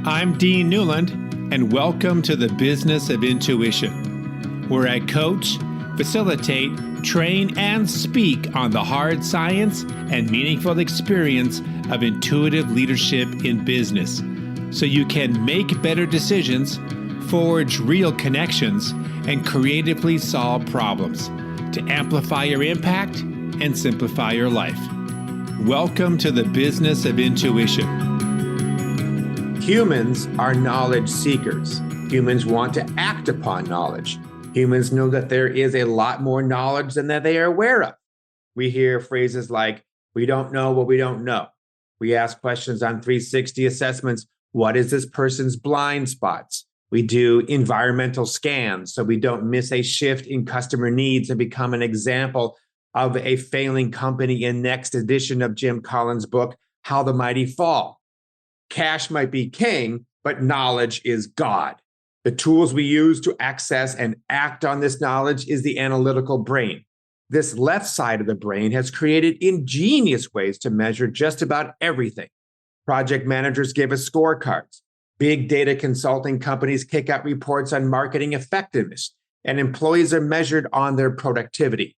I'm Dean Newland, and welcome to the Business of Intuition, where I coach, facilitate, train, and speak on the hard science and meaningful experience of intuitive leadership in business, so you can make better decisions, forge real connections, and creatively solve problems to amplify your impact and simplify your life. Welcome to the Business of Intuition. Humans are knowledge seekers. Humans want to act upon knowledge. Humans know that there is a lot more knowledge than that they are aware of. We hear phrases like, we don't know what we don't know. We ask questions on 360 assessments. What is this person's blind spots? We do environmental scans so we don't miss a shift in customer needs and become an example of a failing company in next edition of Jim Collins' book, How the Mighty Fall. Cash might be king, but knowledge is God. The tools we use to access and act on this knowledge is the analytical brain. This left side of the brain has created ingenious ways to measure just about everything. Project managers give us scorecards. Big data consulting companies kick out reports on marketing effectiveness, and employees are measured on their productivity.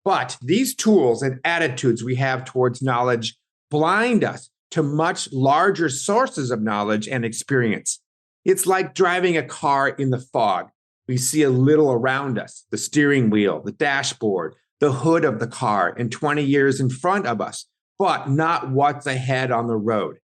But these tools and attitudes we have towards knowledge blind us to much larger sources of knowledge and experience. It's like driving a car in the fog. We see a little around us, the steering wheel, the dashboard, the hood of the car, and 20 years in front of us, but not what's ahead on the road.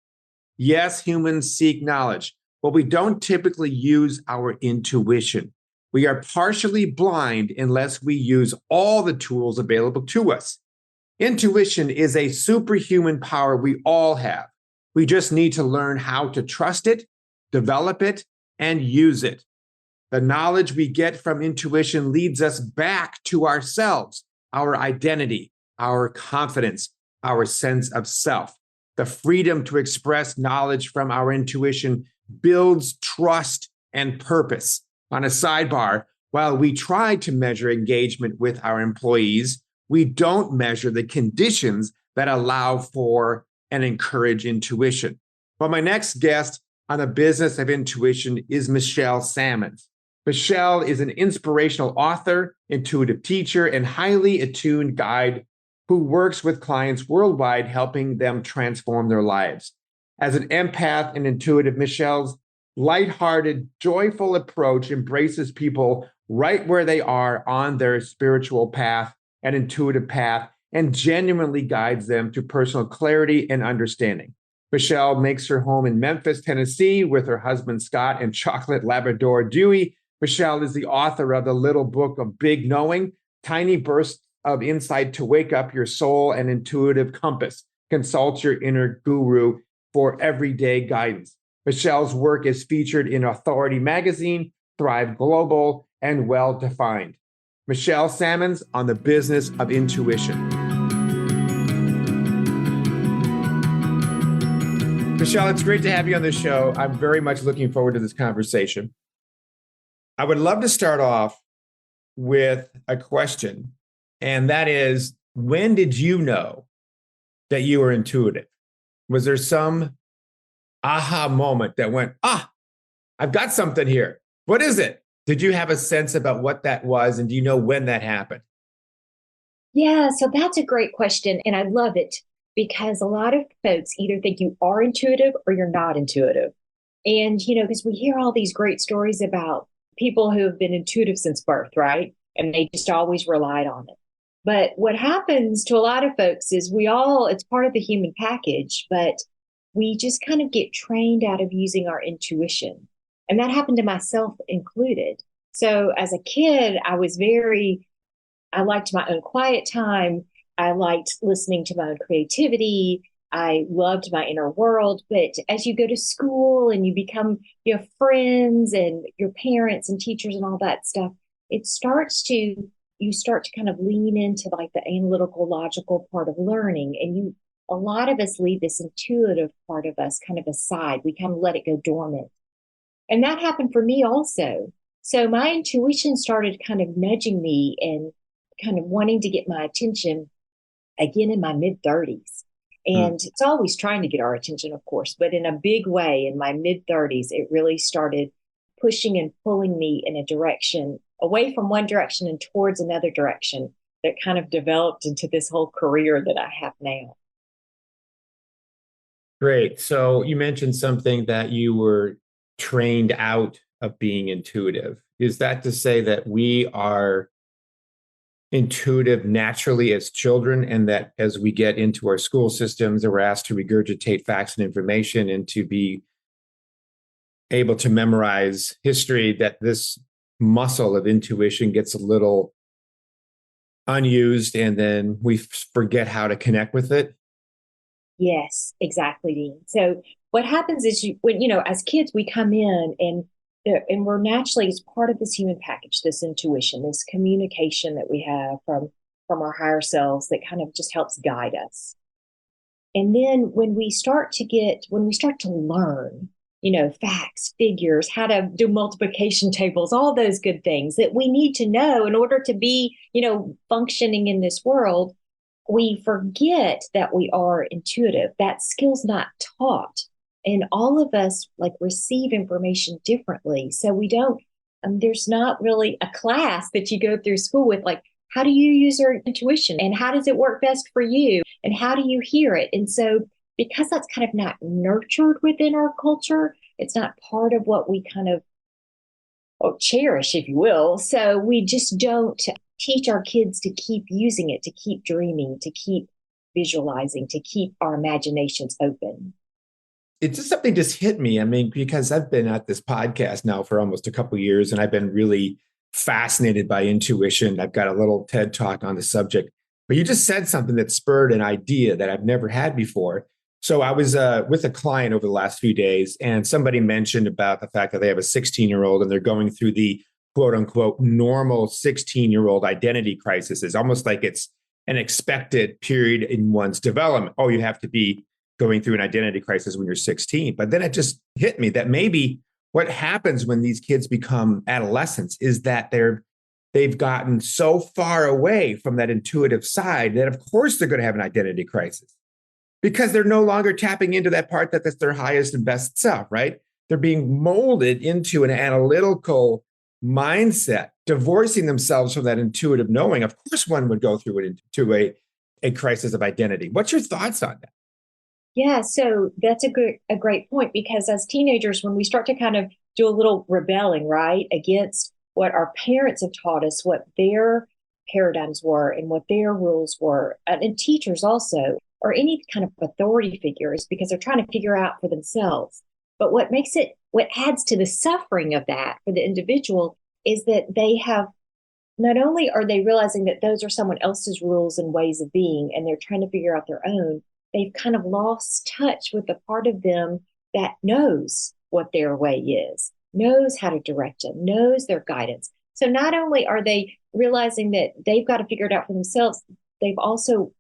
Yes, humans seek knowledge, but we don't typically use our intuition. We are partially blind unless we use all the tools available to us. Intuition is a superhuman power we all have. We just need to learn how to trust it, develop it, and use it. The knowledge we get from intuition leads us back to ourselves, our identity, our confidence, our sense of self. The freedom to express knowledge from our intuition builds trust and purpose. On a sidebar, while we try to measure engagement with our employees, we don't measure the conditions that allow for and encourage intuition. But my next guest on the Business of Intuition is Michele Sammons. Michele is an inspirational author, intuitive teacher, and highly attuned guide who works with clients worldwide, helping them transform their lives. As an empath and intuitive, Michele's lighthearted, joyful approach embraces people right where they are on their spiritual path and intuitive path and genuinely guides them to personal clarity and understanding. Michele makes her home in Memphis, Tennessee, with her husband, Scott, and chocolate Labrador, Dewey. Michele is the author of the Little Book of Big Knowing, Tiny Bursts of Insight to Wake Up Your Soul and Intuitive Compass. Consult your inner guru for everyday guidance. Michele's work is featured in Authority Magazine, Thrive Global, and Well Defined. Michele Sammons on the Business of Intuition. Michele, it's great to have you on the show. I'm very much looking forward to this conversation. I would love to start off with a question, and that is, when did you know that you were intuitive? Was there some aha moment that went, I've got something here? What is it? Did you have a sense about what that was, and do you know when that happened? Yeah, so that's a great question, and I love it because a lot of folks either think you are intuitive or you're not intuitive. And, because we hear all these great stories about people who have been intuitive since birth, right? And they just always relied on it. But what happens to a lot of folks is it's part of the human package, but we just kind of get trained out of using our intuition. And that happened to myself included. So as a kid, I liked my own quiet time. I liked listening to my own creativity. I loved my inner world. But as you go to school and you become your friends and your parents and teachers and all that stuff, you start to kind of lean into like the analytical, logical part of learning. And a lot of us leave this intuitive part of us kind of aside. We kind of let it go dormant. And that happened for me also. So my intuition started kind of nudging me and kind of wanting to get my attention again in my mid-30s. And it's always trying to get our attention, of course, but in a big way in my mid 30s, it really started pushing and pulling me in a direction away from one direction and towards another direction that kind of developed into this whole career that I have now. Great. So you mentioned something that you were trained out of being intuitive. Is that to say that we are intuitive naturally as children, and that as we get into our school systems, we're asked to regurgitate facts and information and to be able to memorize history, that this muscle of intuition gets a little unused and then we forget how to connect with it? Yes, exactly, Dean. So what happens is as kids, we come in and we're naturally, as part of this human package, this intuition, this communication that we have from our higher selves that kind of just helps guide us. And then when we start to learn, facts, figures, how to do multiplication tables, all those good things that we need to know in order to be, functioning in this world, we forget that we are intuitive. That skill's not taught. And all of us receive information differently. So we don't, there's not really a class that you go through school with, how do you use your intuition and how does it work best for you? And how do you hear it? And so because that's kind of not nurtured within our culture, it's not part of what we kind of cherish, if you will. So we just don't teach our kids to keep using it, to keep dreaming, to keep visualizing, to keep our imaginations open. It's just something just hit me. I mean, because I've been at this podcast now for almost a couple of years, and I've been really fascinated by intuition. I've got a little TED talk on the subject, but you just said something that spurred an idea that I've never had before. So I was with a client over the last few days, and somebody mentioned about the fact that they have a 16-year-old and they're going through the quote unquote normal 16-year-old identity crisis. It's almost like it's an expected period in one's development. Oh, you have to be going through an identity crisis when you're 16. But then it just hit me that maybe what happens when these kids become adolescents is that they've gotten so far away from that intuitive side that of course they're going to have an identity crisis, because they're no longer tapping into that part that's their highest and best self, right? They're being molded into an analytical mindset, divorcing themselves from that intuitive knowing. Of course, one would go through it into a crisis of identity. What's your thoughts on that? Yeah, so that's a great point, because as teenagers, when we start to kind of do a little rebelling, right, against what our parents have taught us, what their paradigms were and what their rules were, and teachers also, or any kind of authority figures, because they're trying to figure out for themselves. But what adds to the suffering of that for the individual is that they have, not only are they realizing that those are someone else's rules and ways of being, and they're trying to figure out their own, they've kind of lost touch with the part of them that knows what their way is, knows how to direct them, knows their guidance. So not only are they realizing that they've got to figure it out for themselves, they've also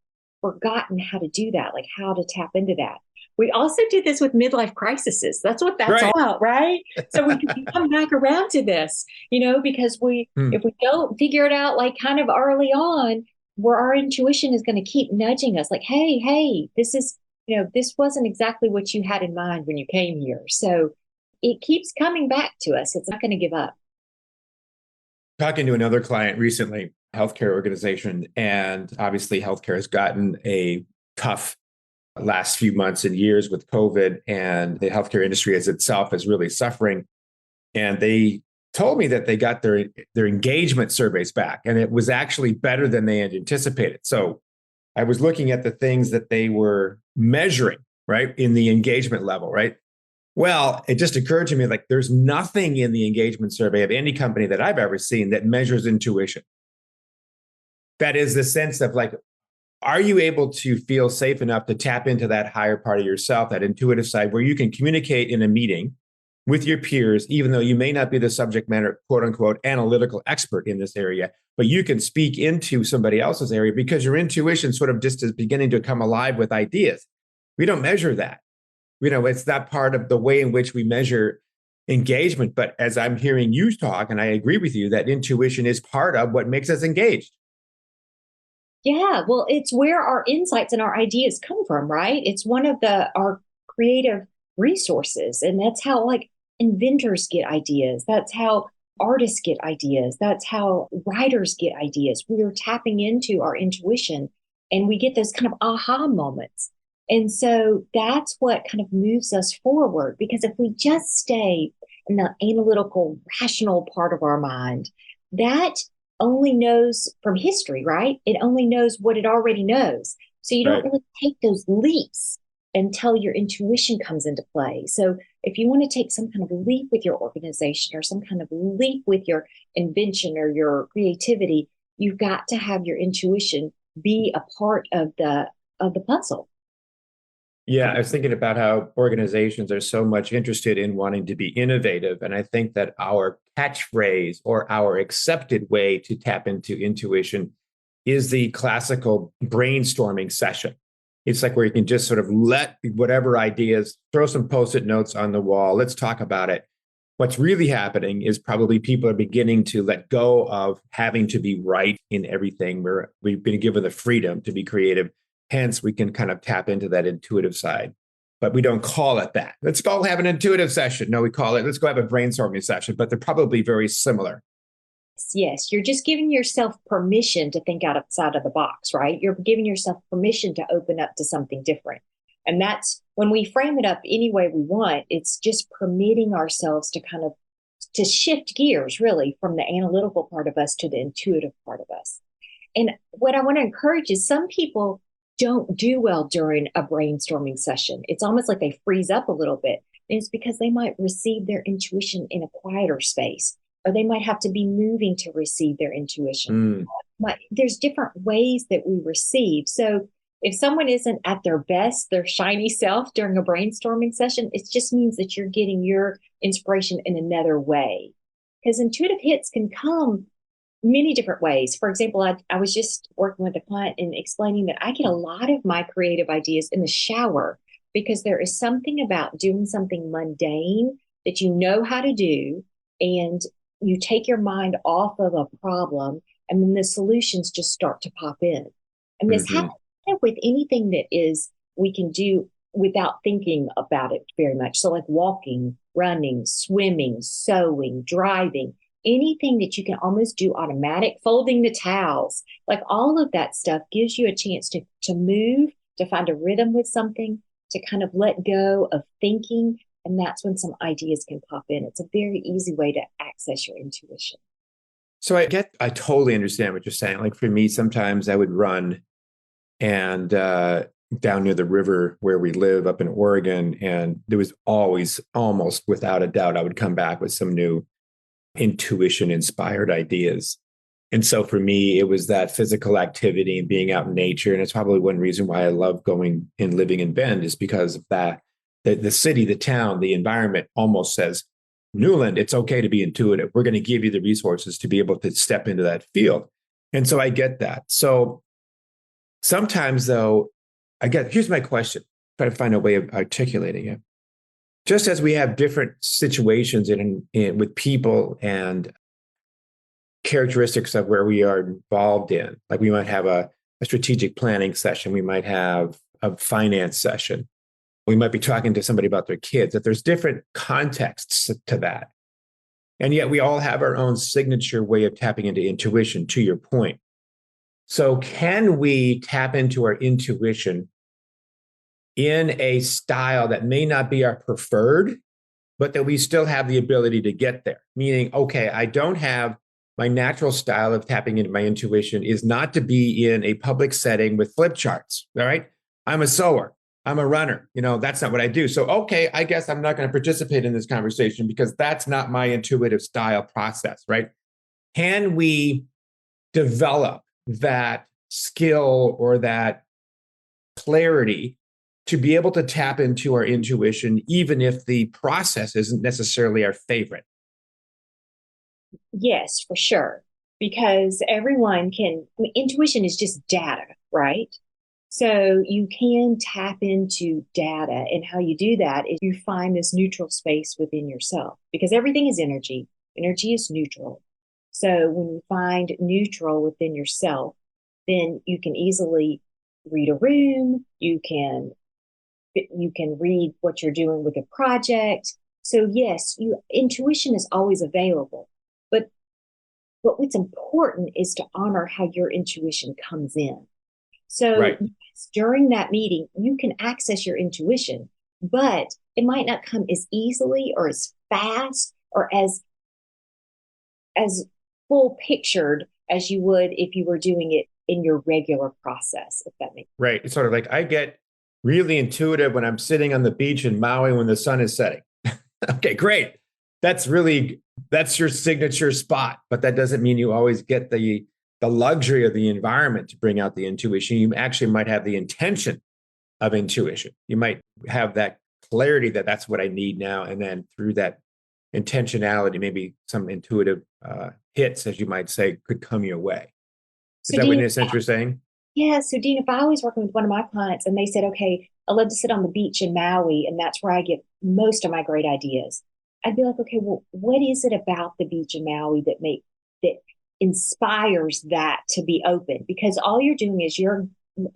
forgotten how to do that, like how to tap into that. We also do this with midlife crises. That's what that's all about, right? So we can come back around to this, because if we don't figure it out kind of early on, where our intuition is going to keep nudging us like, hey, this is, this wasn't exactly what you had in mind when you came here. So it keeps coming back to us. It's not going to give up. Talking to another client recently, healthcare organization, and obviously healthcare has gotten a tough last few months and years with COVID, and the healthcare industry as itself is really suffering. And they told me that they got their engagement surveys back, and it was actually better than they had anticipated. So I was looking at the things that they were measuring, right, in the engagement level, right? Well, it just occurred to me, there's nothing in the engagement survey of any company that I've ever seen that measures intuition. That is the sense of are you able to feel safe enough to tap into that higher part of yourself, that intuitive side, where you can communicate in a meeting with your peers, even though you may not be the subject matter, quote unquote, analytical expert in this area, but you can speak into somebody else's area because your intuition sort of just is beginning to come alive with ideas. We don't measure that. It's not part of the way in which we measure engagement. But as I'm hearing you talk, and I agree with you, that intuition is part of what makes us engaged. Yeah, well, it's where our insights and our ideas come from, right? It's one of our creative resources. And that's how like inventors get ideas. That's how artists get ideas. That's how writers get ideas. We are tapping into our intuition and we get those kind of aha moments. And so that's what kind of moves us forward. Because if we just stay in the analytical, rational part of our mind, that only knows from history, right? It only knows what it already knows. So you don't Right. really take those leaps until your intuition comes into play. So if you want to take some kind of leap with your organization or some kind of leap with your invention or your creativity, you've got to have your intuition be a part of the puzzle. Yeah, I was thinking about how organizations are so much interested in wanting to be innovative. And I think that our catchphrase or our accepted way to tap into intuition is the classical brainstorming session. It's like where you can just sort of let whatever ideas, throw some post-it notes on the wall. Let's talk about it. What's really happening is probably people are beginning to let go of having to be right in everything. We've been given the freedom to be creative. Hence, we can kind of tap into that intuitive side, but we don't call it that. Let's go have an intuitive session. No, we call it, let's go have a brainstorming session, but they're probably very similar. Yes, you're just giving yourself permission to think outside of the box, right? You're giving yourself permission to open up to something different. And that's when we frame it up any way we want, it's just permitting ourselves to kind of to shift gears really from the analytical part of us to the intuitive part of us. And what I want to encourage is some people don't do well during a brainstorming session. It's almost like they freeze up a little bit. And it's because they might receive their intuition in a quieter space, or they might have to be moving to receive their intuition. Mm, There's different ways that we receive. So if someone isn't at their best, their shiny self during a brainstorming session, it just means that you're getting your inspiration in another way. Because intuitive hits can come many different ways. For example, I was just working with a client and explaining that I get a lot of my creative ideas in the shower because there is something about doing something mundane that you know how to do and you take your mind off of a problem and then the solutions just start to pop in. And this mhm. happens with anything that is we can do without thinking about it very much. So like walking, running, swimming, sewing, driving, anything that you can almost do automatic, folding the towels, like all of that stuff gives you a chance to move, to find a rhythm with something, to kind of let go of thinking. And that's when some ideas can pop in. It's a very easy way to access your intuition. So I totally understand what you're saying. Like for me, sometimes I would run and down near the river where we live up in Oregon. And there was always, almost without a doubt, I would come back with some new intuition inspired ideas. And so for me, it was that physical activity and being out in nature. And it's probably one reason why I love going and living in Bend is because of that. The city, the town, the environment almost says, Newland, it's okay to be intuitive. We're going to give you the resources to be able to step into that field. And so I get that. So sometimes, though, here's my question, try to find a way of articulating it. Just as we have different situations with people and characteristics of where we are involved in, like we might have a strategic planning session, we might have a finance session, we might be talking to somebody about their kids, that there's different contexts to that. And yet we all have our own signature way of tapping into intuition, to your point. So can we tap into our intuition in a style that may not be our preferred, but that we still have the ability to get there? Meaning, okay, I don't have my natural style of tapping into my intuition is not to be in a public setting with flip charts. All right. I'm a sewer. I'm a runner. That's not what I do. So, okay, I guess I'm not going to participate in this conversation because that's not my intuitive style process, right? Can we develop that skill or that clarity to be able to tap into our intuition, even if the process isn't necessarily our favorite? Yes, for sure. Because intuition is just data, right? So you can tap into data. And how you do that is you find this neutral space within yourself because everything is energy. Energy is neutral. So when you find neutral within yourself, then you can easily read a room, you can read what you're doing with a project. So yes, intuition is always available. But what's important is to honor how your intuition comes in. So Right. yes, during that meeting, you can access your intuition, but it might not come as easily or as fast or as full pictured as you would if you were doing it in your regular process, if that makes sense. Right. It's sort of like I get really intuitive when I'm sitting on the beach in Maui when the sun is setting. Okay, great. That's your signature spot, but that doesn't mean you always get the luxury of the environment to bring out the intuition. You actually might have the intention of intuition. You might have that clarity that that's what I need now, and then through that intentionality, maybe some intuitive hits, as you might say, could come your way. Is So, that what in Dean, a sense you're saying? yeah, so Dean, if I was working with one of my clients and they said, okay, I love to sit on the beach in Maui, and that's where I get most of my great ideas. I'd be like, okay, well, what is it about the beach in Maui that inspires that to be open? Because all you're doing is you're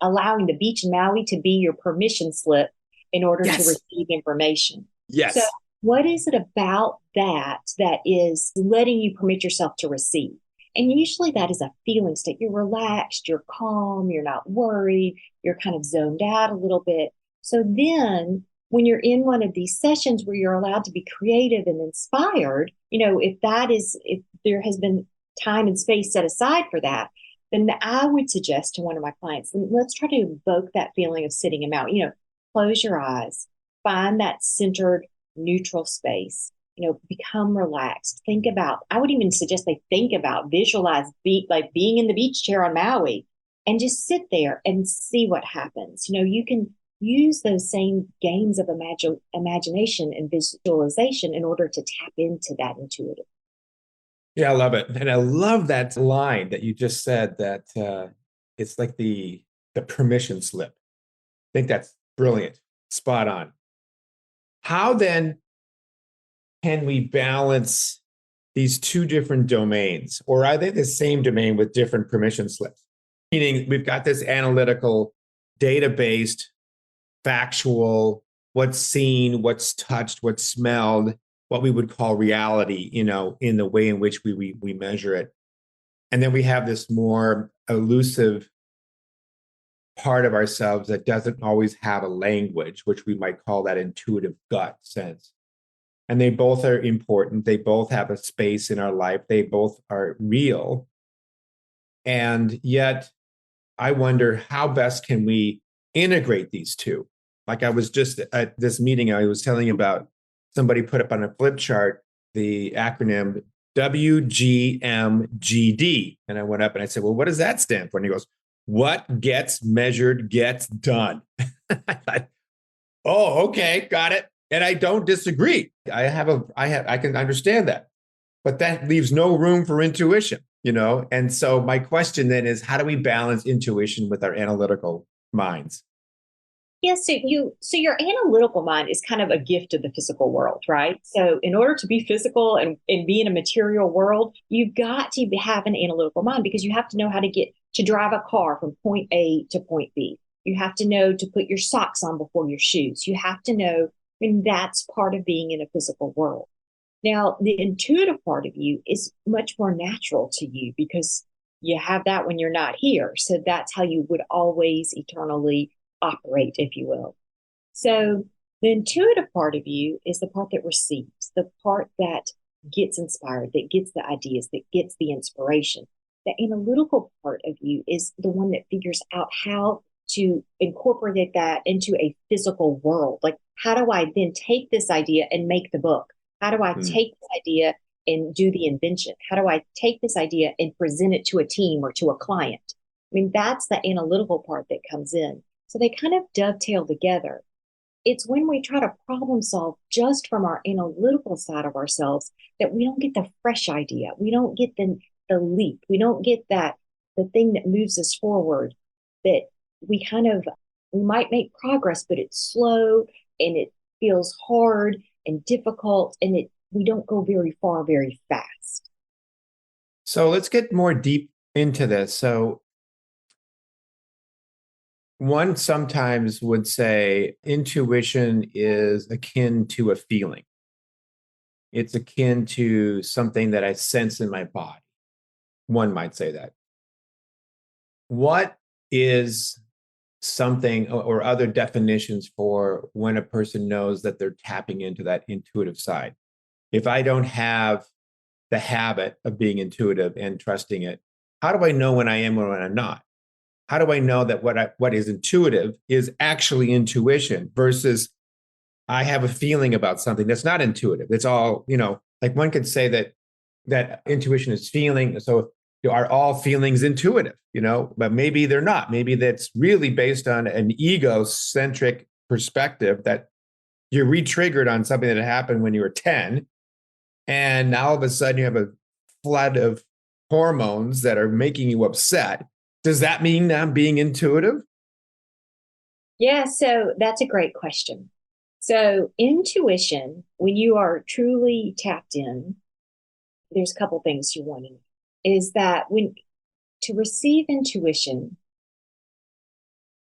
allowing the beach in Maui to be your permission slip in order to Yes. receive information. So, Yes. what is it about that is letting you permit yourself to receive? And usually that is a feeling state. You're relaxed, you're calm, you're not worried, you're kind of zoned out a little bit. So then when you're in one of these sessions where you're allowed to be creative and inspired, if there has been time and space set aside for that, then I would suggest to one of my clients, let's try to evoke that feeling of sitting him out. Close your eyes, find that centered, neutral space. Become relaxed. I would even suggest they think about, visualize, like being in the beach chair on Maui and just sit there and see what happens. You can use those same games of imagination and visualization in order to tap into that intuitive. Yeah, I love it. And I love that line that you just said that it's like the permission slip. I think that's brilliant. Spot on. How then can we balance these two different domains, or are they the same domain with different permission slips? Meaning we've got this analytical, data-based, factual, what's seen, what's touched, what's smelled, what we would call reality, in the way in which we measure it. And then we have this more elusive part of ourselves that doesn't always have a language, which we might call that intuitive gut sense. And they both are important. They both have a space in our life. They both are real. And yet, I wonder how best can we integrate these two? Like I was just at this meeting, I was telling you about somebody put up on a flip chart the acronym WGMGD. And I went up and I said, well, what does that stand for? And he goes, what gets measured gets done. I thought, oh, okay, got it. And I don't disagree. I can understand that. But that leaves no room for intuition, And so my question then is, how do we balance intuition with our analytical minds? Yeah, so your analytical mind is kind of a gift of the physical world, right? So in order to be physical and be in a material world, you've got to have an analytical mind because you have to know how to drive a car from point A to point B. You have to know to put your socks on before your shoes. You have to know, that's part of being in a physical world. Now, the intuitive part of you is much more natural to you because you have that when you're not here. So that's how you would always eternally operate, if you will. So the intuitive part of you is the part that receives, the part that gets inspired, that gets the ideas, that gets the inspiration. The analytical part of you is the one that figures out how to incorporate that into a physical world. Like, how do I then take this idea and make the book? How do I take this idea and do the invention? How do I take this idea and present it to a team or to a client? That's the analytical part that comes in. So they kind of dovetail together. It's when we try to problem solve just from our analytical side of ourselves that we don't get the fresh idea. We don't get the leap. We don't get the thing that moves us forward, that we might make progress, but it's slow and it feels hard and difficult, and we don't go very far very fast. So let's get more deep into this. So One sometimes would say intuition is akin to a feeling. It's akin to something that I sense in my body. One might say that. What is something or other definitions for when a person knows that they're tapping into that intuitive side? If I don't have the habit of being intuitive and trusting it, how do I know when I am or when I'm not? How do I know that what is intuitive is actually intuition versus I have a feeling about something that's not intuitive? It's all, like one could say that intuition is feeling. So are all feelings intuitive, but maybe they're not. Maybe that's really based on an egocentric perspective that you're re-triggered on something that happened when you were 10. And now all of a sudden you have a flood of hormones that are making you upset. Does that mean I'm being intuitive? Yeah, so that's a great question. So intuition, when you are truly tapped in, there's a couple things you want to know. Is that when to receive intuition,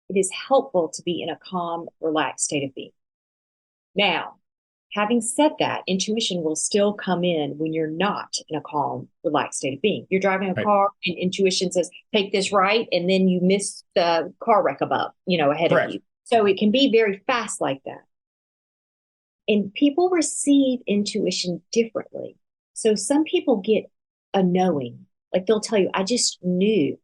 it is helpful to be in a calm, relaxed state of being. Now, having said that, intuition will still come in when you're not in a calm, relaxed state of being. You're driving a Right. car and intuition says, take this right, and then you miss the car wreck above, ahead Correct. of you. So it can be very fast like that. And people receive intuition differently. So some people get a knowing, like they'll tell you, I just knew.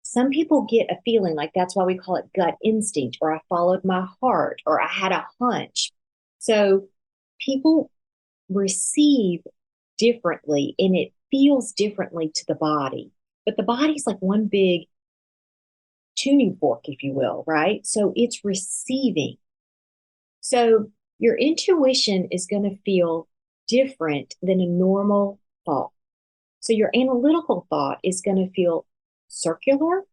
Some people get a feeling, like that's why we call it gut instinct, or I followed my heart, or I had a hunch. So people receive differently and it feels differently to the body. But the body's like one big tuning fork, if you will, right? So it's receiving. So your intuition is going to feel different than a normal thought. So your analytical thought is going to feel circular.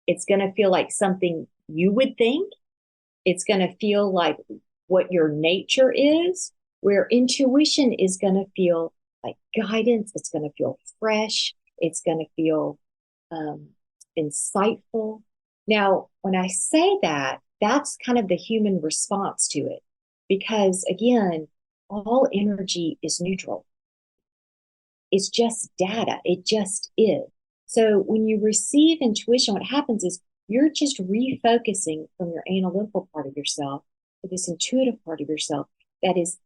It's going to feel like something you would think. It's going to feel like what your nature is, where intuition is going to feel like guidance. It's going to feel fresh. It's going to feel insightful. Now, when I say that, that's kind of the human response to it. Because again, all energy is neutral. It's just data. It just is. So when you receive intuition, what happens is you're just refocusing from your analytical part of yourself to this intuitive part of yourself that is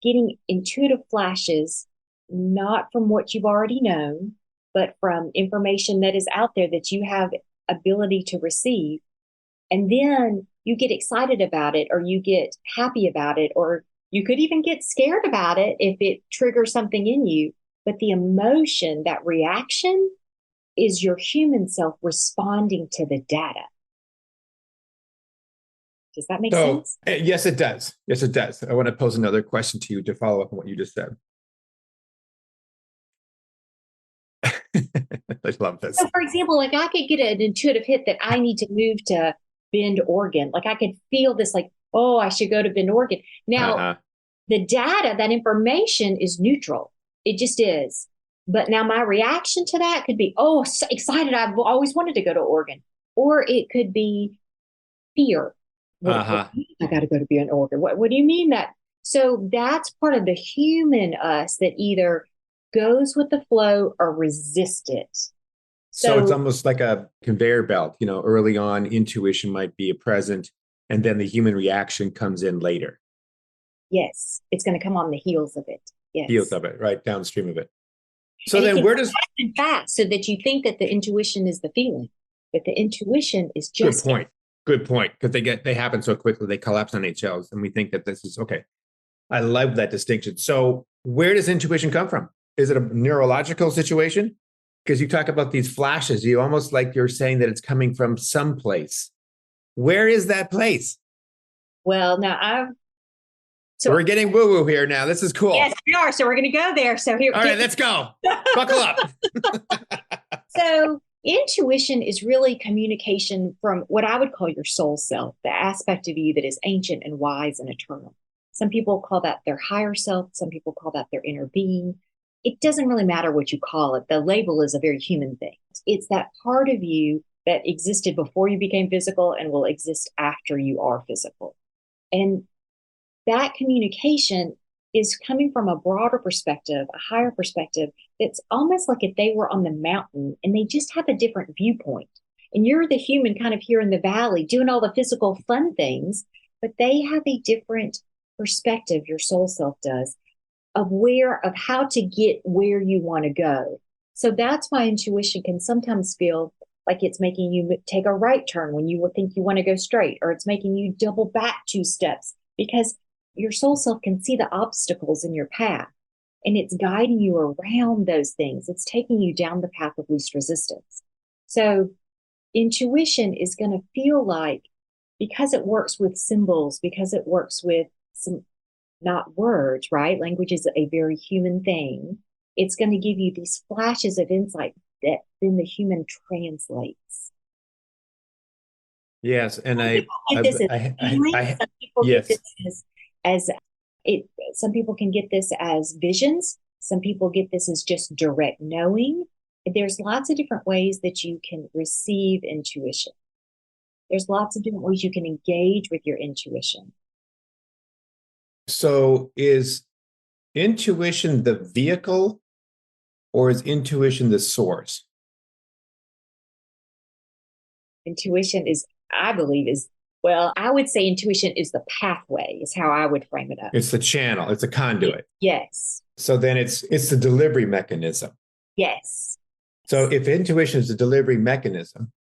getting intuitive flashes, not from what you've already known, but from information that is out there that you have ability to receive. And then you get excited about it, or you get happy about it, or you could even get scared about it if it triggers something in you. But the emotion, that reaction, is your human self responding to the data. Does that make sense? Yes, it does. Yes, it does. I want to pose another question to you to follow up on what you just said. I love this. So, for example, like I could get an intuitive hit that I need to move to Bend, Oregon. Like I could feel this, like, oh, I should go to Bend, Oregon. Now, the data, that information is neutral. It just is. But now my reaction to that could be, oh, so excited. I've always wanted to go to Oregon. Or it could be fear. I got to go to Bend, Oregon. What do you mean that? So that's part of the human us that either goes with the flow or resists it. So it's almost like a conveyor belt. Early on, intuition might be present, and then the human reaction comes in later. Yes, it's going to come on the heels of it. Yes. Heels of it, right downstream of it. So and then where does fast so that you think that the intuition is the feeling, but the intuition is just Good point. Because they happen so quickly, they collapse on HLs, and we think that this is okay. I love that distinction. So where does intuition come from? Is it a neurological situation? Because you talk about these flashes, you almost like you're saying that it's coming from someplace. Where is that place? Well, now we're getting woo-woo here now. This is cool. Yes, we are. So we're going to go there. So here. All right, let's go. Buckle up. So intuition is really communication from what I would call your soul self, the aspect of you that is ancient and wise and eternal. Some people call that their higher self. Some people call that their inner being. It doesn't really matter what you call it. The label is a very human thing. It's that part of you that existed before you became physical and will exist after you are physical. And that communication is coming from a broader perspective, a higher perspective. It's almost like if they were on the mountain and they just have a different viewpoint. And you're the human kind of here in the valley doing all the physical fun things, but they have a different perspective, your soul self does, of how to get where you want to go. So that's why intuition can sometimes feel like it's making you take a right turn when you would think you want to go straight, or it's making you double back 2 steps because your soul self can see the obstacles in your path and it's guiding you around those things. It's taking you down the path of least resistance. So intuition is going to feel like, because it works with symbols, because it works with some, not words, right? Language is a very human thing. It's going to give you these flashes of insight that then the human translates. Yes, and Some people get this as feeling. Some people get yes. this as it. Some people can get this as visions. Some people get this as just direct knowing. There's lots of different ways that you can receive intuition. There's lots of different ways you can engage with your intuition. So is intuition the vehicle or is intuition the source? Intuition is, I believe, well, I would say intuition is the pathway, is how I would frame it up. It's the channel, it's a conduit. Yes. So then it's the delivery mechanism. Yes. So if intuition is the delivery mechanism,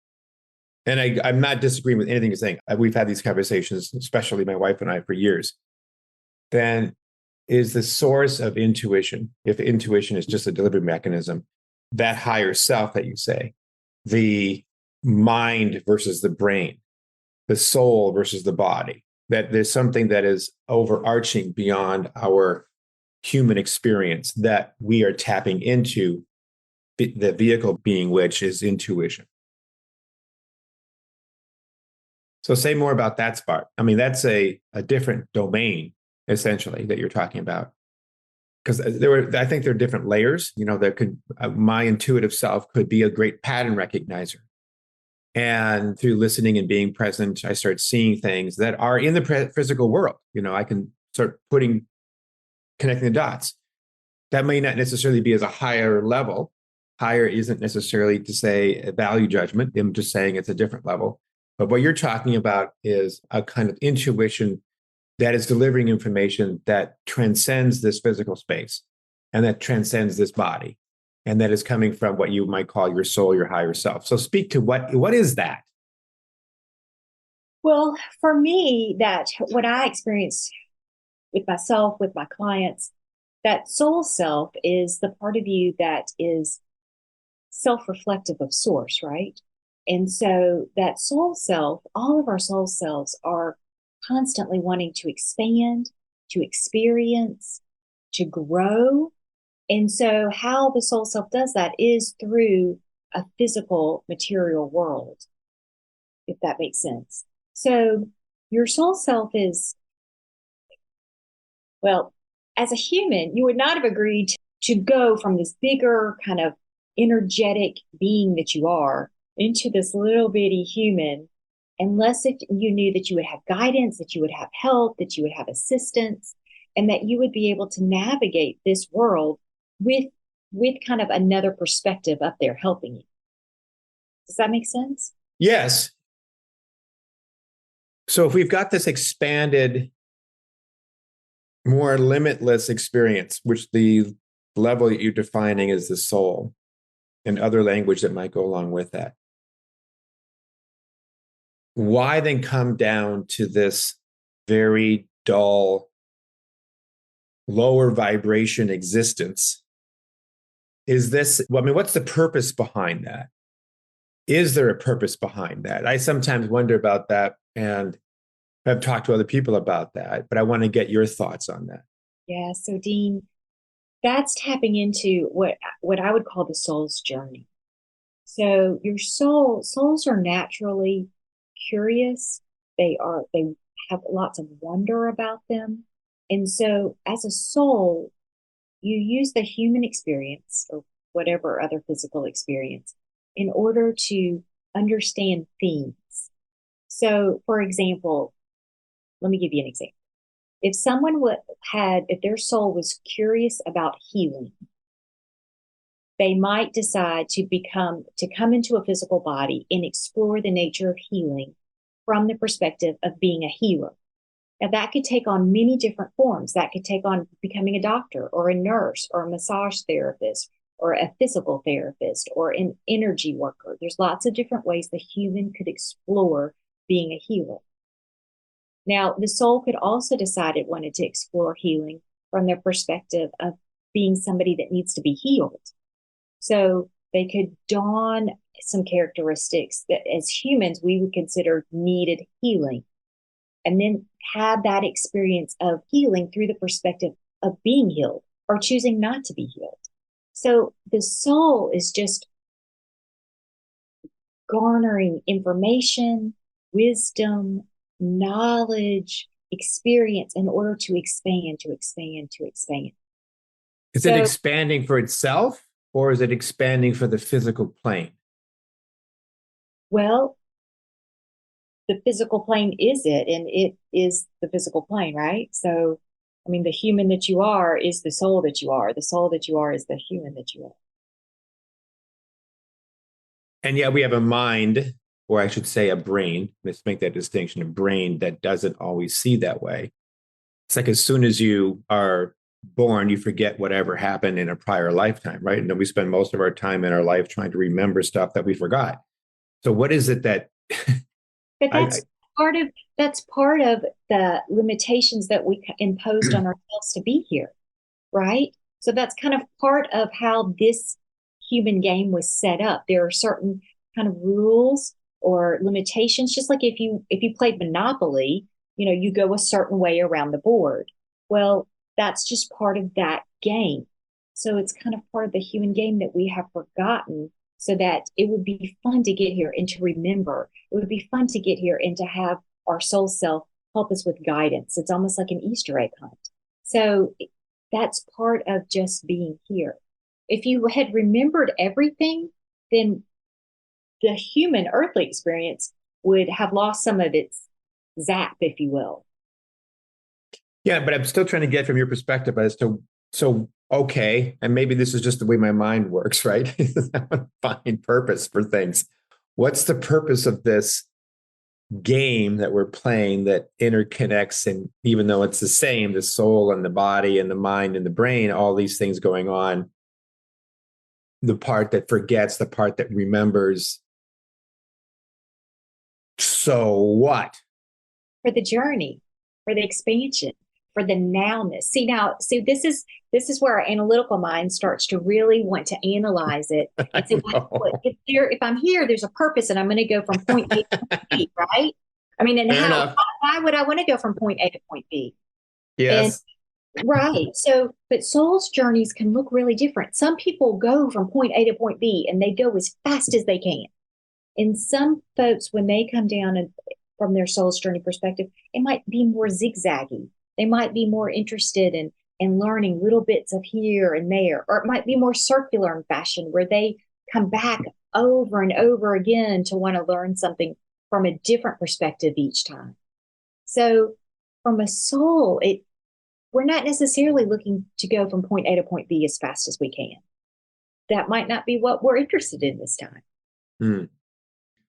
and I'm not disagreeing with anything you're saying, we've had these conversations, especially my wife and I, for years, then is the source of intuition, if intuition is just a delivery mechanism, that higher self that you say, the mind versus the brain, the soul versus the body, that there's something that is overarching beyond our human experience that we are tapping into, the vehicle being which is intuition. So say more about that part. I mean, that's a different domain, essentially, that you're talking about. Because I think there are different layers. There could, my intuitive self could be a great pattern recognizer. And through listening and being present, I start seeing things that are in the physical world. I can start connecting the dots. That may not necessarily be as a higher level. Higher isn't necessarily to say a value judgment. I'm just saying it's a different level. But what you're talking about is a kind of intuition that is delivering information that transcends this physical space and that transcends this body, and that is coming from what you might call your soul, your higher self. So speak to what is that? Well, for me, that what I experience with myself, with my clients, that soul self is the part of you that is self-reflective of source, right? And so that soul self, all of our soul selves are constantly wanting to expand, to experience, to grow. And so how the soul self does that is through a physical material world, if that makes sense. So your soul self is, well, as a human, you would not have agreed to go from this bigger kind of energetic being that you are into this little bitty human, unless if you knew that you would have guidance, that you would have help, that you would have assistance, and that you would be able to navigate this world with kind of another perspective up there helping you. Does that make sense? Yes. So if we've got this expanded, more limitless experience, which the level that you're defining is the soul, and other language that might go along with that, why then come down to this very dull, lower vibration existence? Is this, well, I mean, what's the purpose behind that? Is there a purpose behind that? I sometimes wonder about that, and I've talked to other people about that, but I want to get your thoughts on that. Yeah. So Dean, that's tapping into what I would call the soul's journey. So your souls are naturally curious. They have lots of wonder about them. And so as a soul, you use the human experience or whatever other physical experience in order to understand themes. So, for example, let me give you an example. If someone if their soul was curious about healing, they might decide to come into a physical body and explore the nature of healing from the perspective of being a healer. Now, that could take on many different forms. That could take on becoming a doctor or a nurse or a massage therapist or a physical therapist or an energy worker. There's lots of different ways the human could explore being a healer. Now, the soul could also decide it wanted to explore healing from their perspective of being somebody that needs to be healed. So they could don some characteristics that as humans we would consider needed healing, and then have that experience of healing through the perspective of being healed or choosing not to be healed. So the soul is just garnering information, wisdom, knowledge, experience in order to expand, to expand, to expand. Is it expanding for itself, or is it expanding for the physical plane? Well, the physical plane is it, and it is the physical plane, right? So, I mean, the human that you are is the soul that you are. The soul that you are is the human that you are. And yet we have a mind, or I should say a brain. Let's make that distinction, a brain that doesn't always see that way. It's like as soon as you are born, you forget whatever happened in a prior lifetime, right? And then we spend most of our time in our life trying to remember stuff that we forgot. So what is it that... But that's part of the limitations that we imposed on ourselves to be here, right? So that's kind of part of how this human game was set up. There are certain kind of rules or limitations, just like if you played Monopoly, you go a certain way around the board. Well, that's just part of that game. So it's kind of part of the human game that we have forgotten, so that it would be fun to get here and to remember. It would be fun to get here and to have our soul self help us with guidance. It's almost like an Easter egg hunt. So that's part of just being here. If you had remembered everything, then the human earthly experience would have lost some of its zap, if you will. Yeah, but I'm still trying to get from your perspective as to, okay, and maybe this is just the way my mind works, right? I find purpose for things. What's the purpose of this game that we're playing that interconnects? And even though it's the same, the soul and the body and the mind and the brain, all these things going on, the part that forgets, the part that remembers. So what? For the journey, for the expansion, for the nowness. See, this is where our analytical mind starts to really want to analyze it. And say, if I'm here, there's a purpose, and I'm going to go from point A to point B, right? I mean, and why would I want to go from point A to point B? Yes. Right. So, but souls' journeys can look really different. Some people go from point A to point B and they go as fast as they can. And some folks, when they come down and from their soul's journey perspective, it might be more zigzaggy. They might be more interested in learning little bits of here and there, or it might be more circular in fashion where they come back over and over again to want to learn something from a different perspective each time. So from a soul, we're not necessarily looking to go from point A to point B as fast as we can. That might not be what we're interested in this time. Hmm.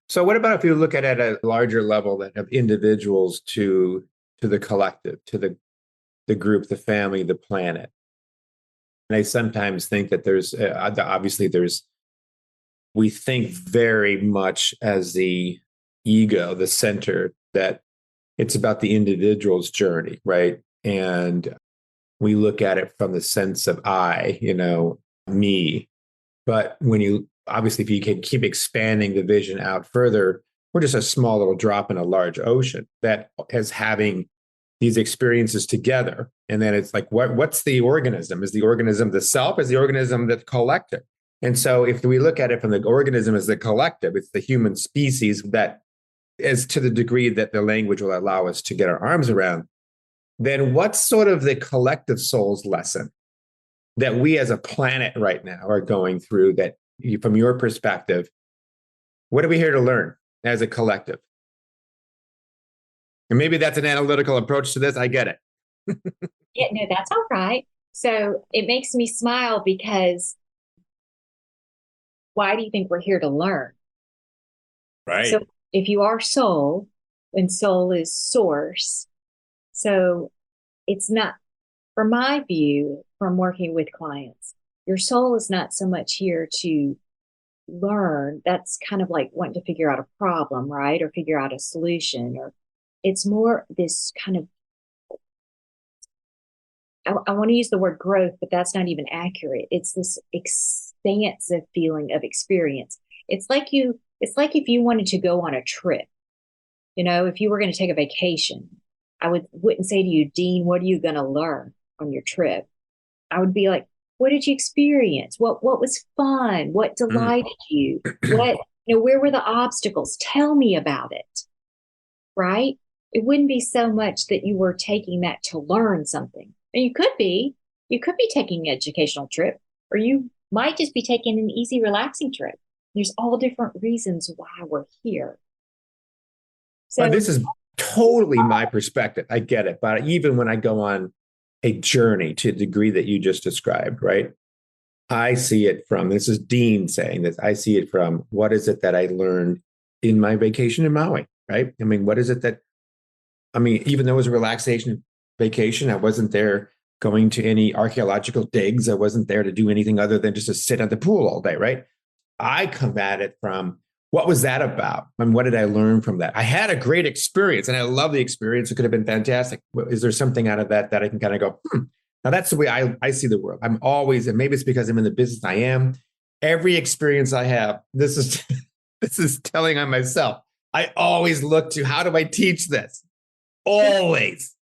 So what about if you look at it at a larger level that of individuals to the collective, to the group, the family, the planet? And I sometimes think that we think very much as the ego, the center, that it's about the individual's journey, right? And we look at it from the sense of I, me. But if you can keep expanding the vision out further, we're just a small little drop in a large ocean that is having these experiences together. And then it's like, what's the organism? Is the organism the self? Is the organism the collective? And so if we look at it from the organism as the collective, it's the human species that is to the degree that the language will allow us to get our arms around, then what's sort of the collective soul's lesson that we as a planet right now are going through that, from your perspective, What are we here to learn as a collective? And maybe that's an analytical approach to this. I get it. Yeah, no, that's all right. So it makes me smile because why do you think we're here to learn? Right. So if you are soul, and soul is source, so it's not, from my view, from working with clients, your soul is not so much here to learn. That's kind of like wanting to figure out a problem, right? Or figure out a solution, or it's more this kind of, I want to use the word growth, but that's not even accurate. It's this expansive feeling of experience. It's like if you wanted to go on a trip, if you were going to take a vacation, wouldn't say to you, Dean, what are you going to learn on your trip? I would be like, what did you experience? What was fun? What delighted you? Where were the obstacles? Tell me about it. Right? It wouldn't be so much that you were taking that to learn something. And you could be taking an educational trip, or you might just be taking an easy, relaxing trip. There's all different reasons why we're here. So this is totally my perspective. I get it. But even when I go on a journey to the degree that you just described, right? I see it from, this is Dean saying this, I see it from, what is it that I learned in my vacation in Maui, right? I mean, what is it that, even though it was a relaxation vacation, I wasn't there going to any archaeological digs. I wasn't there to do anything other than just to sit at the pool all day, right? I come at it from, what was that about? And what did I learn from that? I had a great experience and I love the experience. It could have been fantastic. Is there something out of that I can kind of go, Now that's the way I see the world. I'm always, and maybe it's because I'm in the business I am, every experience I have, this is this is telling on myself. I always look to, how do I teach this? Always.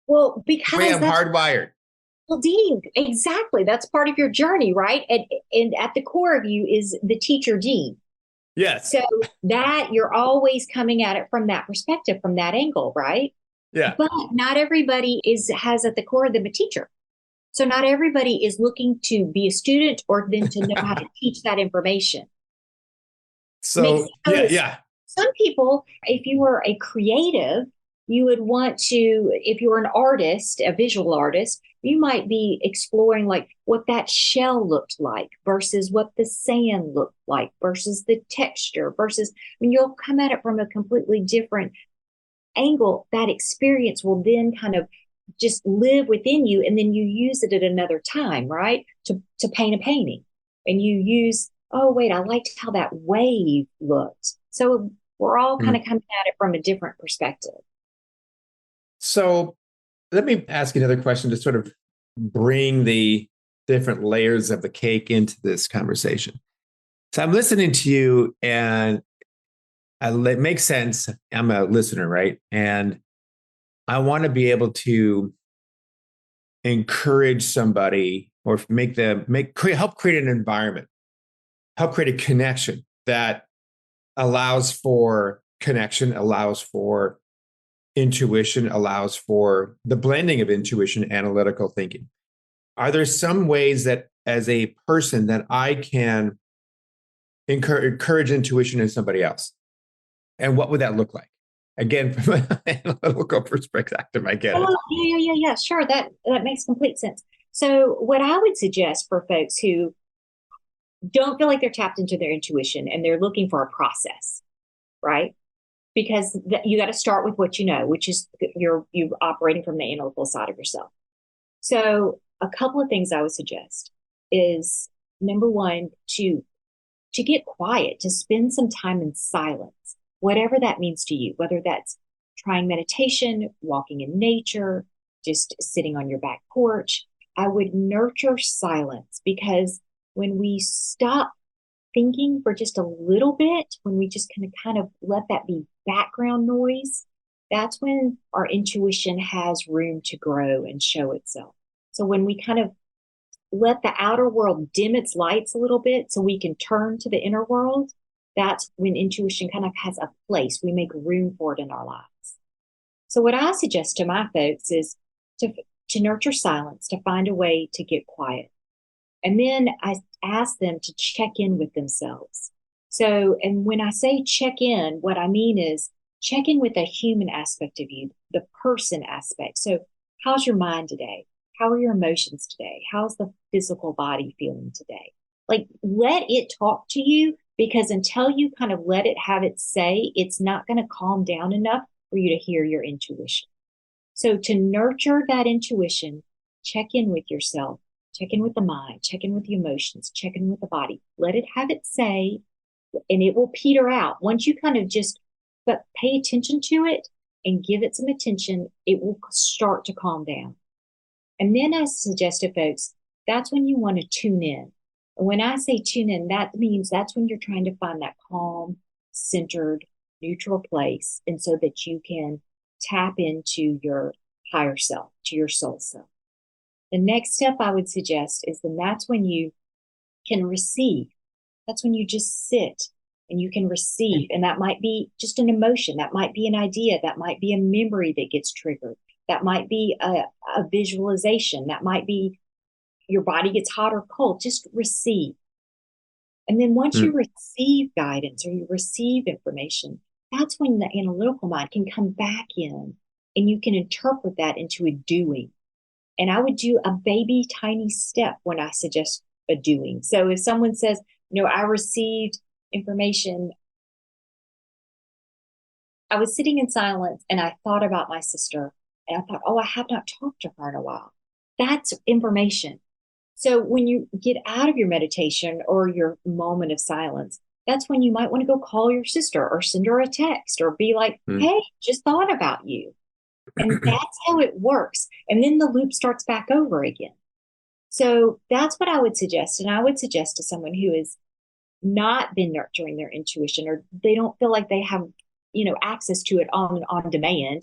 Well, because the way I'm hardwired. Well, Dean, exactly. That's part of your journey, right? And at the core of you is the teacher, Dean. Yes. So that you're always coming at it from that perspective, from that angle, right? Yeah. But not everybody has at the core of them a teacher. So not everybody is looking to be a student or then to know how to teach that information. So yeah. Some people, if you were a creative, you would want to, if you were an artist, a visual artist, you might be exploring like what that shell looked like versus what the sand looked like versus the texture versus, you'll come at it from a completely different angle. That experience will then kind of just live within you, and then you use it at another time, right? To paint a painting. And you use, oh, wait, I liked how that wave looked. So we're all kind of coming at it from a different perspective. So let me ask you another question to sort of bring the different layers of the cake into this conversation. So I'm listening to you and it makes sense. I'm a listener, right? And I want to be able to encourage somebody or help create an environment, help create a connection that allows for connection, allows for intuition, allows for the blending of intuition and analytical thinking. Are there some ways that as a person that I can encourage intuition in somebody else? And what would that look like? Again, from an analytical perspective, I get it. Yeah. Sure. That makes complete sense. So what I would suggest for folks who don't feel like they're tapped into their intuition and they're looking for a process, right? Because you got to start with what you know, which is you're operating from the analytical side of yourself. So a couple of things I would suggest is, number one, to get quiet, to spend some time in silence, whatever that means to you, whether that's trying meditation, walking in nature, just sitting on your back porch. I would nurture silence, because when we stop thinking for just a little bit, when we just kind of let that be background noise, that's when our intuition has room to grow and show itself. So when we kind of let the outer world dim its lights a little bit so we can turn to the inner world, that's when intuition kind of has a place. We make room for it in our lives. So what I suggest to my folks is to nurture silence, to find a way to get quiet. And then I ask them to check in with themselves. So, and when I say check in, what I mean is check in with the human aspect of you, the person aspect. So, how's your mind today? How are your emotions today? How's the physical body feeling today? Like, let it talk to you, because until you kind of let it have its say, it's not going to calm down enough for you to hear your intuition. So, to nurture that intuition, check in with yourself, check in with the mind, check in with the emotions, check in with the body. Let it have its say, and it will peter out. Once you kind of just but pay attention to it and give it some attention, it will start to calm down. And then I suggest to folks, that's when you want to tune in. And when I say tune in, that means that's when you're trying to find that calm, centered, neutral place. And so that you can tap into your higher self, to your soul self. The next step I would suggest is then that's when you can receive. That's when you just sit and you can receive. And that might be just an emotion. That might be an idea. That might be a memory that gets triggered. That might be a visualization. That might be your body gets hot or cold. Just receive. And then once you receive guidance or you receive information, that's when the analytical mind can come back in and you can interpret that into a doing. And I would do a baby tiny step when I suggest a doing. So if someone says, I received information, I was sitting in silence and I thought about my sister and I thought, I have not talked to her in a while. That's information. So when you get out of your meditation or your moment of silence, that's when you might want to go call your sister or send her a text or be like, hey, just thought about you. And that's how it works. And then the loop starts back over again. So that's what I would suggest. And I would suggest to someone who has not been nurturing their intuition, or they don't feel like they have, access to it on demand,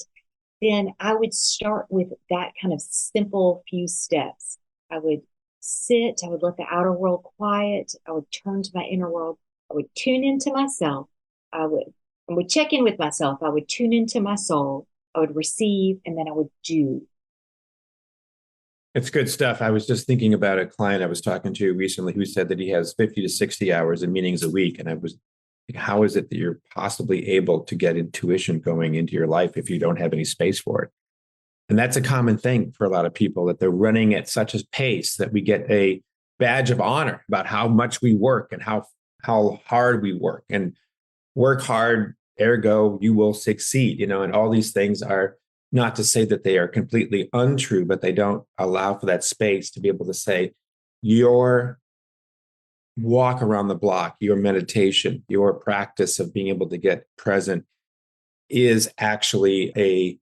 then I would start with that kind of simple few steps. I would sit, I would let the outer world quiet. I would turn to my inner world. I would tune into myself. I would check in with myself. I would tune into my soul. I would receive, and then I would do. It's good stuff. I was just thinking about a client I was talking to recently who said that he has 50 to 60 hours in meetings a week. And I was like, how is it that you're possibly able to get intuition going into your life if you don't have any space for it? And that's a common thing for a lot of people, that they're running at such a pace that we get a badge of honor about how much we work and how hard we work. And work hard, ergo, you will succeed, and all these things are not to say that they are completely untrue, but they don't allow for that space to be able to say your walk around the block, your meditation, your practice of being able to get present is actually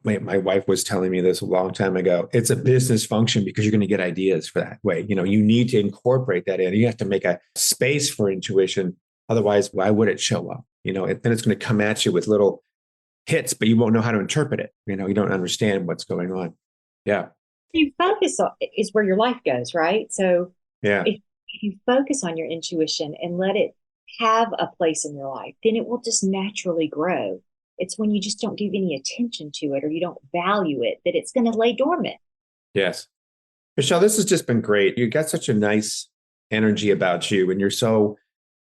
my wife was telling me this a long time ago. It's a business function because you're going to get ideas for that way. You need to incorporate that in. You have to make a space for intuition. Otherwise, why would it show up? Then it's going to come at you with little hits, but you won't know how to interpret it. You don't understand what's going on. Yeah. You focus on is where your life goes, right? So yeah, if you focus on your intuition and let it have a place in your life, then it will just naturally grow. It's when you just don't give any attention to it or you don't value it that it's going to lay dormant. Yes. Michele, this has just been great. You got such a nice energy about you, and you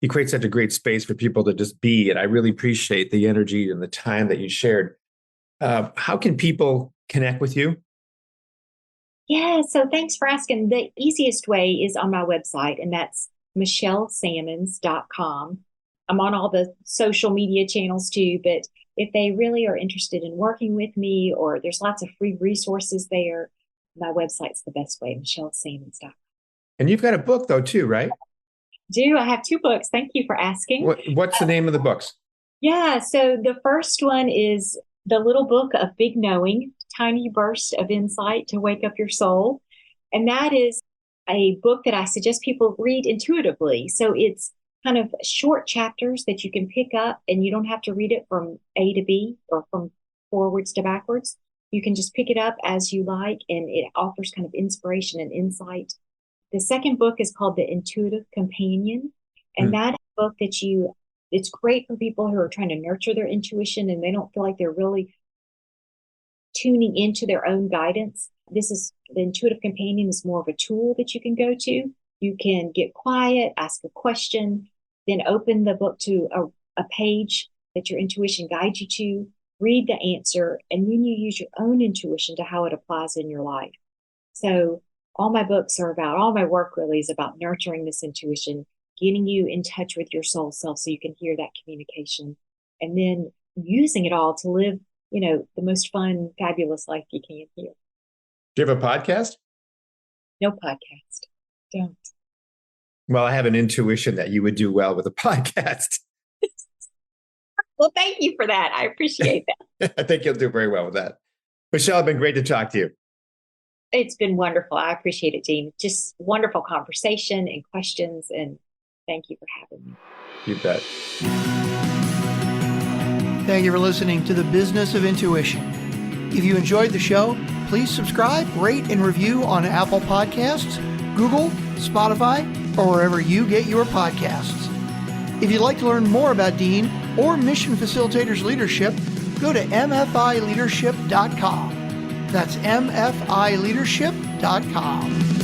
create such a great space for people to just be. And I really appreciate the energy and the time that you shared. How can people connect with you? Yeah, so thanks for asking. The easiest way is on my website, and that's michelesammons.com. I'm on all the social media channels too, but if they really are interested in working with me, or there's lots of free resources there, my website's the best way, michelesammons.com. And you've got a book though too, right? I have 2 books. Thank you for asking. What's the name of the books? Yeah, so the first one is The Little Book of Big Knowing, Tiny Burst of Insight to Wake Up Your Soul. And that is a book that I suggest people read intuitively. So it's kind of short chapters that you can pick up, and you don't have to read it from A to B or from forwards to backwards. You can just pick it up as you like, and it offers kind of inspiration and insight. The second book is called The Intuitive Companion. And that is a book that it's great for people who are trying to nurture their intuition and they don't feel like they're really tuning into their own guidance. The Intuitive Companion is more of a tool that you can go to. You can get quiet, ask a question. then open the book to a page that your intuition guides you to, read the answer, and then you use your own intuition to how it applies in your life. So all my books are about, all my work really is about nurturing this intuition, getting you in touch with your soul self so you can hear that communication, and then using it all to live, the most fun, fabulous life you can here. Do you have a podcast? No podcast. Don't. Well, I have an intuition that you would do well with a podcast. Well, thank you for that. I appreciate that. I think you'll do very well with that. Michele, it's been great to talk to you. It's been wonderful. I appreciate it, Dean. Just wonderful conversation and questions, and thank you for having me. You bet. Thank you for listening to The Business of Intuition. If you enjoyed the show, please subscribe, rate, and review on Apple Podcasts, Google, Spotify, or wherever you get your podcasts. If you'd like to learn more about Dean or Mission Facilitators Leadership, go to mfileadership.com. That's mfileadership.com.